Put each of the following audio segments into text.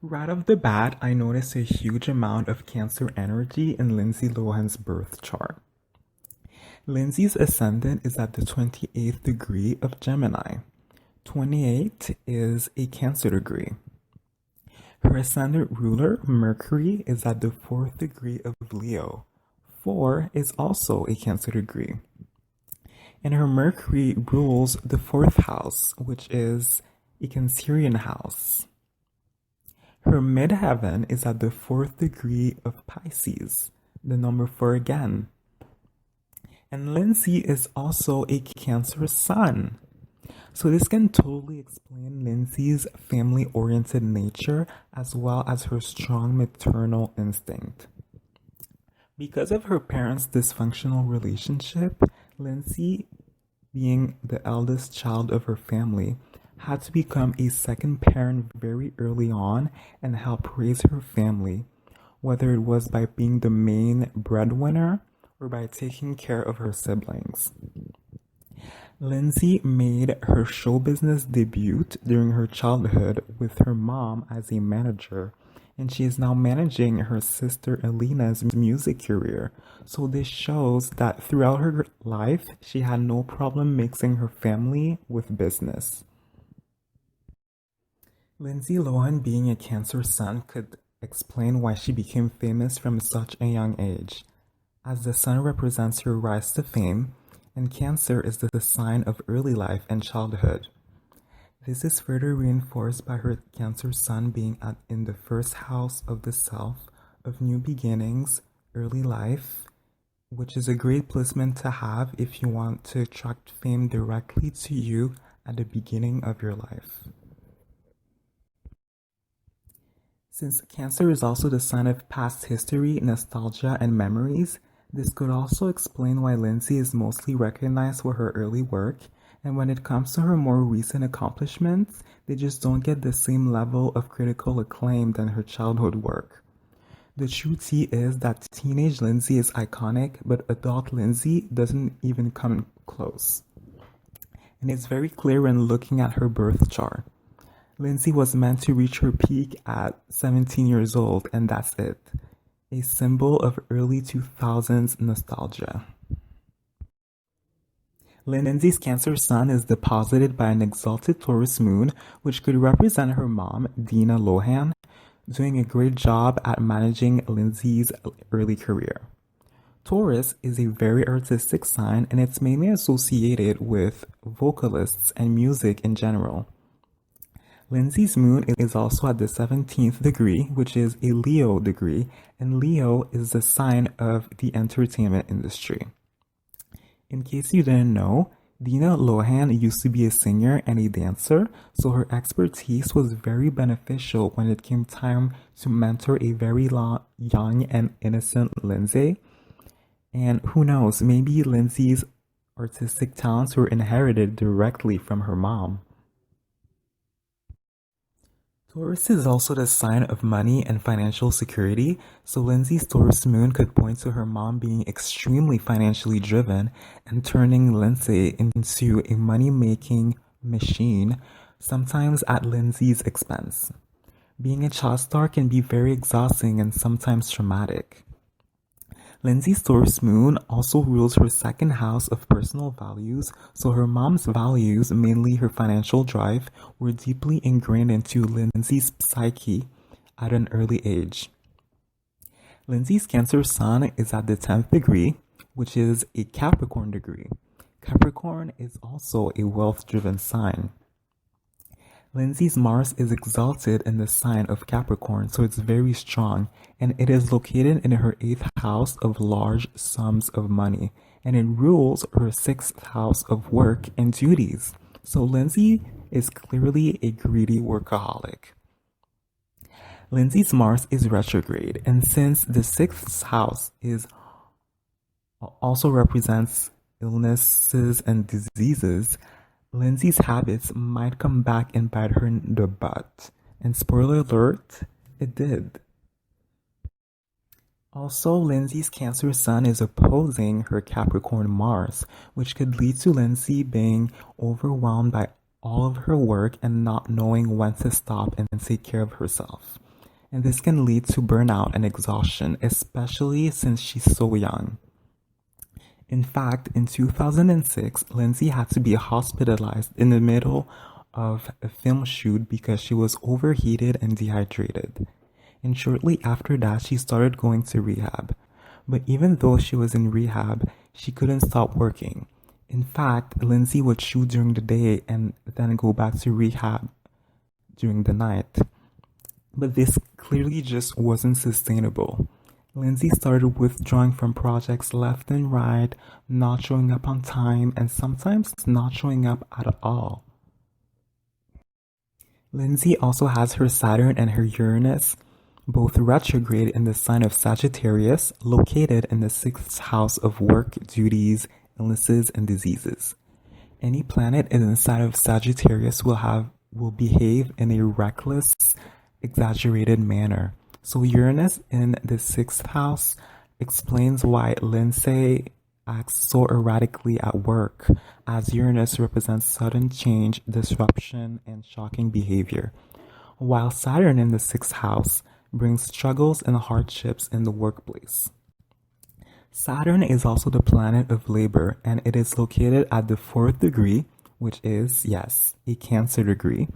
Right off the bat, I noticed a huge amount of Cancer energy in Lindsay Lohan's birth chart. Lindsay's ascendant is at the 28th degree of Gemini. 28 is a Cancer degree. Her ascendant ruler, Mercury, is at the 4th degree of Leo. 4 is also a Cancer degree. And her Mercury rules the 4th house, which is a Cancerian house. Her midheaven is at the 4th degree of Pisces, the number 4 again. And Lindsay is also a Cancer sun. So this can totally explain Lindsay's family-oriented nature as well as her strong maternal instinct. Because of her parents' dysfunctional relationship, Lindsay, being the eldest child of her family, had to become a second parent very early on and help raise her family, whether it was by being the main breadwinner or by taking care of her siblings. Lindsay made her show business debut during her childhood with her mom as a manager, and she is now managing her sister Alina's music career. So this shows that throughout her life, she had no problem mixing her family with business. Lindsay Lohan being a Cancer sun could explain why she became famous from such a young age, as the sun represents her rise to fame, and Cancer is the sign of early life and childhood. This is further reinforced by her Cancer sun being in the first house of the self, of new beginnings, early life, which is a great placement to have if you want to attract fame directly to you at the beginning of your life. Since Cancer is also the sign of past history, nostalgia, and memories, this could also explain why Lindsay is mostly recognized for her early work, and when it comes to her more recent accomplishments, they just don't get the same level of critical acclaim than her childhood work. The true tea is that teenage Lindsay is iconic, but adult Lindsay doesn't even come close. And it's very clear when looking at her birth chart. Lindsay was meant to reach her peak at 17 years old, and that's it. A symbol of early 2000s nostalgia. Lindsay's Cancer sun is deposited by an exalted Taurus moon, which could represent her mom, Dina Lohan, doing a great job at managing Lindsay's early career. Taurus is a very artistic sign, and it's mainly associated with vocalists and music in general. Lindsay's moon is also at the 17th degree, which is a Leo degree, and Leo is the sign of the entertainment industry. In case you didn't know, Dina Lohan used to be a singer and a dancer, so her expertise was very beneficial when it came time to mentor a very young and innocent Lindsay. And who knows, maybe Lindsay's artistic talents were inherited directly from her mom. Taurus is also the sign of money and financial security, so Lindsay's Taurus moon could point to her mom being extremely financially driven and turning Lindsay into a money-making machine, sometimes at Lindsay's expense. Being a child star can be very exhausting and sometimes traumatic. Lindsay's Taurus moon also rules her second house of personal values, so her mom's values, mainly her financial drive, were deeply ingrained into Lindsay's psyche at an early age. Lindsay's Cancer sun is at the 10th degree, which is a Capricorn degree. Capricorn is also a wealth-driven sign. Lindsay's Mars is exalted in the sign of Capricorn, so it's very strong, and it is located in her 8th house of large sums of money, and it rules her 6th house of work and duties. So Lindsay is clearly a greedy workaholic. Lindsay's Mars is retrograde, and since the 6th house also represents illnesses and diseases, Lindsay's habits might come back and bite her in the butt. And spoiler alert, it did. Also, Lindsay's Cancer sun is opposing her Capricorn Mars, which could lead to Lindsay being overwhelmed by all of her work and not knowing when to stop and take care of herself. and this can lead to burnout and exhaustion, especially since she's so young. In fact, in 2006, Lindsay had to be hospitalized in the middle of a film shoot because she was overheated and dehydrated. And shortly after that, she started going to rehab. But even though she was in rehab, she couldn't stop working. In fact, Lindsay would shoot during the day and then go back to rehab during the night. But this clearly just wasn't sustainable. Lindsay started withdrawing from projects left and right, not showing up on time, and sometimes not showing up at all. Lindsay also has her Saturn and her Uranus both retrograde in the sign of Sagittarius, located in the sixth house of work, duties, illnesses, and diseases. Any planet in the sign of Sagittarius will behave in a reckless, exaggerated manner. So Uranus in the sixth house explains why Lindsay acts so erratically at work, as Uranus represents sudden change, disruption, and shocking behavior, while Saturn in the sixth house brings struggles and hardships in the workplace. Saturn is also the planet of labor, and it is located at the fourth degree, which is, yes, a Cancer degree,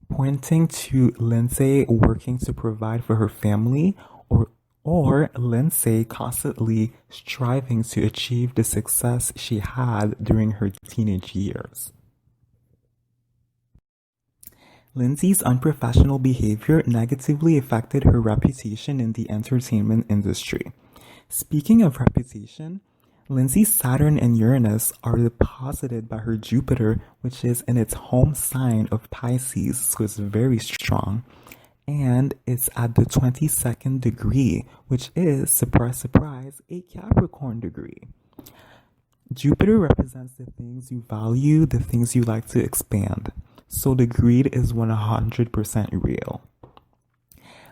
pointing to Lindsay working to provide for her family, or Lindsay constantly striving to achieve the success she had during her teenage years. Lindsay's unprofessional behavior negatively affected her reputation in the entertainment industry. Speaking of reputation, Lindsay's Saturn and Uranus are deposited by her Jupiter, which is in its home sign of Pisces, so it's very strong, and it's at the 22nd degree, which is, surprise, surprise, a Capricorn degree. Jupiter represents the things you value, the things you like to expand, so the greed is 100% real.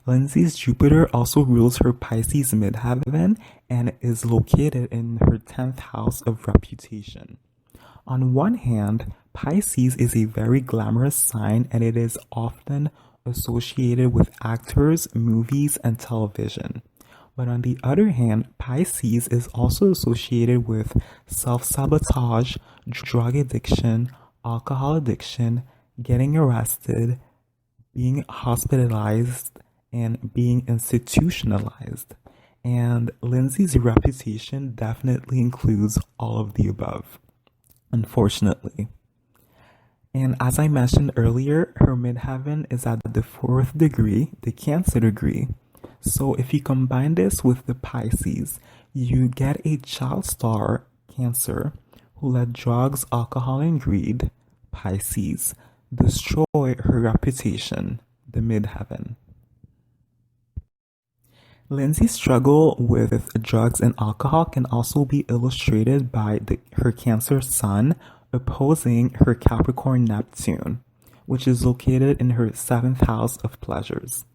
Lindsay's Jupiter also rules her Pisces midheaven and is located in her 10th house of reputation. On one hand, Pisces is a very glamorous sign, and it is often associated with actors, movies, and television. But on the other hand, Pisces is also associated with self-sabotage, drug addiction, alcohol addiction, getting arrested, being hospitalized, and being institutionalized. And Lindsay's reputation definitely includes all of the above, unfortunately. And as I mentioned earlier, her midheaven is at the fourth degree, the Cancer degree. So if you combine this with the Pisces, you get a child star, Cancer, who let drugs, alcohol, and greed, Pisces, destroy her reputation, the midheaven. Lindsay's struggle with drugs and alcohol can also be illustrated by her Cancer Sun opposing her Capricorn Neptune, which is located in her 7th house of pleasures.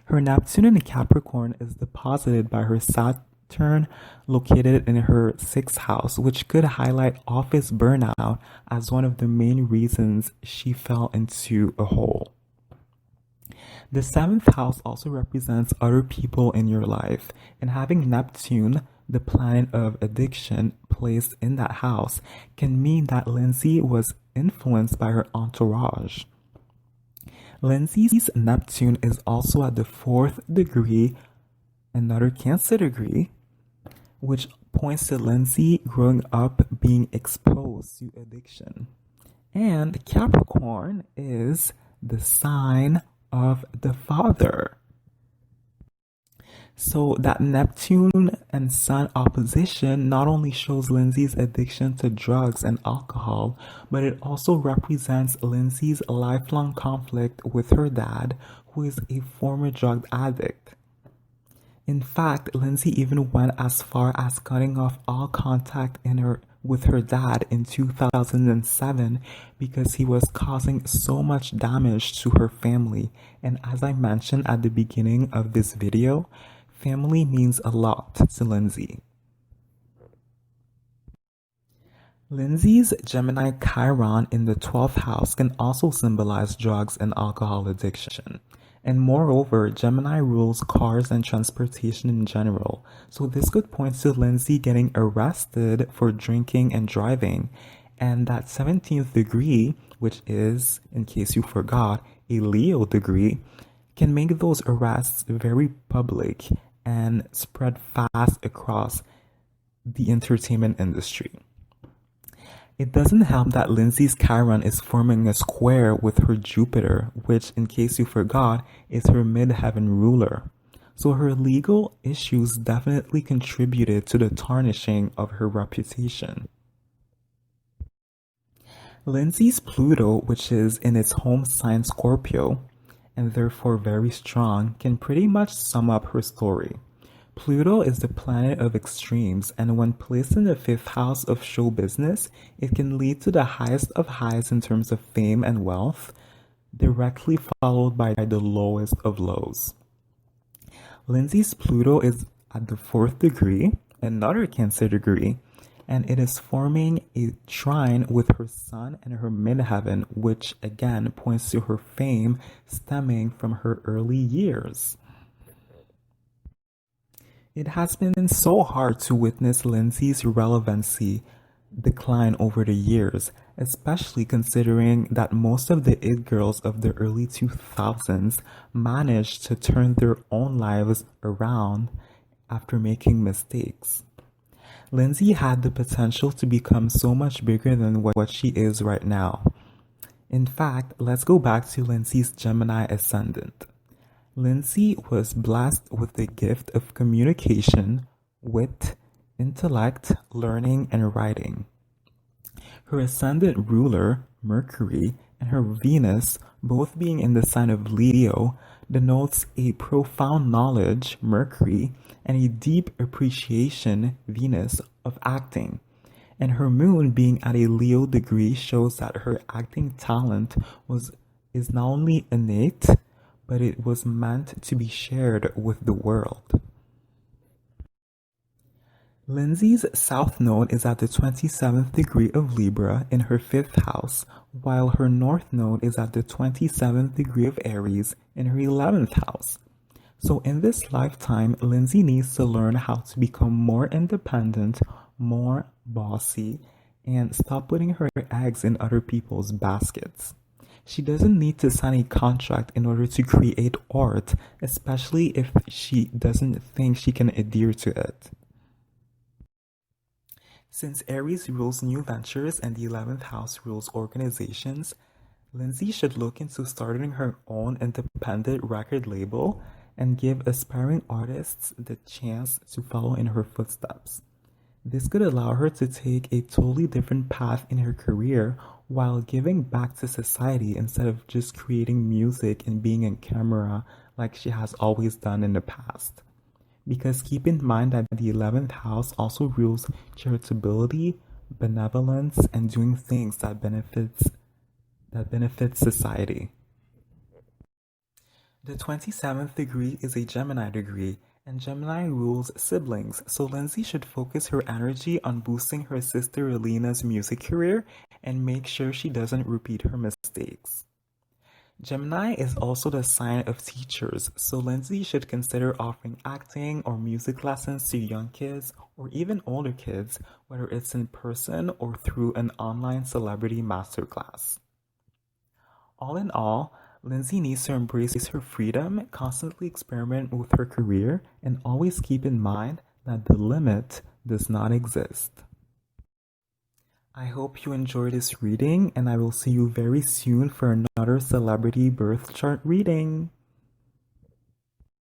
Her Neptune in Capricorn is deposited by her Saturn located in her 6th house, which could highlight office burnout as one of the main reasons she fell into a hole. The 7th house also represents other people in your life, and having Neptune, the planet of addiction, placed in that house can mean that Lindsay was influenced by her entourage. Lindsay's Neptune is also at the 4th degree, another Cancer degree, which points to Lindsay growing up being exposed to addiction. And Capricorn is the sign of the father. So that Neptune and Sun opposition not only shows Lindsay's addiction to drugs and alcohol, but it also represents Lindsay's lifelong conflict with her dad, who is a former drug addict. In fact, Lindsay even went as far as cutting off all contact with her dad in 2007 because he was causing so much damage to her family. And as I mentioned at the beginning of this video, family means a lot to Lindsay. Lindsay's Gemini Chiron in the 12th house can also symbolize drugs and alcohol addiction. And moreover, Gemini rules cars and transportation in general. So this could point to Lindsay getting arrested for drinking and driving. And that 17th degree, which is, in case you forgot, a Leo degree, can make those arrests very public and spread fast across the entertainment industry. It doesn't help that Lindsay's Chiron is forming a square with her Jupiter, which, in case you forgot, is her midheaven ruler. So her legal issues definitely contributed to the tarnishing of her reputation. Lindsay's Pluto, which is in its home sign Scorpio, and therefore very strong, can pretty much sum up her story. Pluto is the planet of extremes, and when placed in the fifth house of show business, it can lead to the highest of highs in terms of fame and wealth, directly followed by the lowest of lows. Lindsay's Pluto is at the fourth degree, another Cancer degree, and it is forming a trine with her sun and her midheaven, which again points to her fame stemming from her early years. It has been so hard to witness Lindsay's relevancy decline over the years, especially considering that most of the it girls of the early 2000s managed to turn their own lives around after making mistakes. Lindsay had the potential to become so much bigger than what she is right now. In fact, let's go back to Lindsay's Gemini ascendant. Lindsay was blessed with the gift of communication, wit, intellect, learning, and writing. Her ascendant ruler, Mercury, and her Venus, both being in the sign of Leo, denotes a profound knowledge, Mercury, and a deep appreciation, Venus, of acting. And her moon being at a Leo degree shows that her acting talent is not only innate, but it was meant to be shared with the world. Lindsay's south node is at the 27th degree of Libra in her 5th house, while her north node is at the 27th degree of Aries in her 11th house. So in this lifetime, Lindsay needs to learn how to become more independent, more bossy, and stop putting her eggs in other people's baskets. She doesn't need to sign a contract in order to create art, especially if she doesn't think she can adhere to it. Since Aries rules new ventures and the 11th house rules organizations, Lindsay should look into starting her own independent record label and give aspiring artists the chance to follow in her footsteps. This could allow her to take a totally different path in her career while giving back to society instead of just creating music and being in camera like she has always done in the past. Because keep in mind that the 11th house also rules charitability, benevolence, and doing things that benefits society. The 27th degree is a Gemini degree, and Gemini rules siblings, so Lindsay should focus her energy on boosting her sister Alina's music career and make sure she doesn't repeat her mistakes. Gemini is also the sign of teachers, so Lindsay should consider offering acting or music lessons to young kids or even older kids, whether it's in person or through an online celebrity masterclass. All in all, Lindsay needs to embrace her freedom, constantly experiment with her career, and always keep in mind that the limit does not exist. I hope you enjoyed this reading, and I will see you very soon for another celebrity birth chart reading.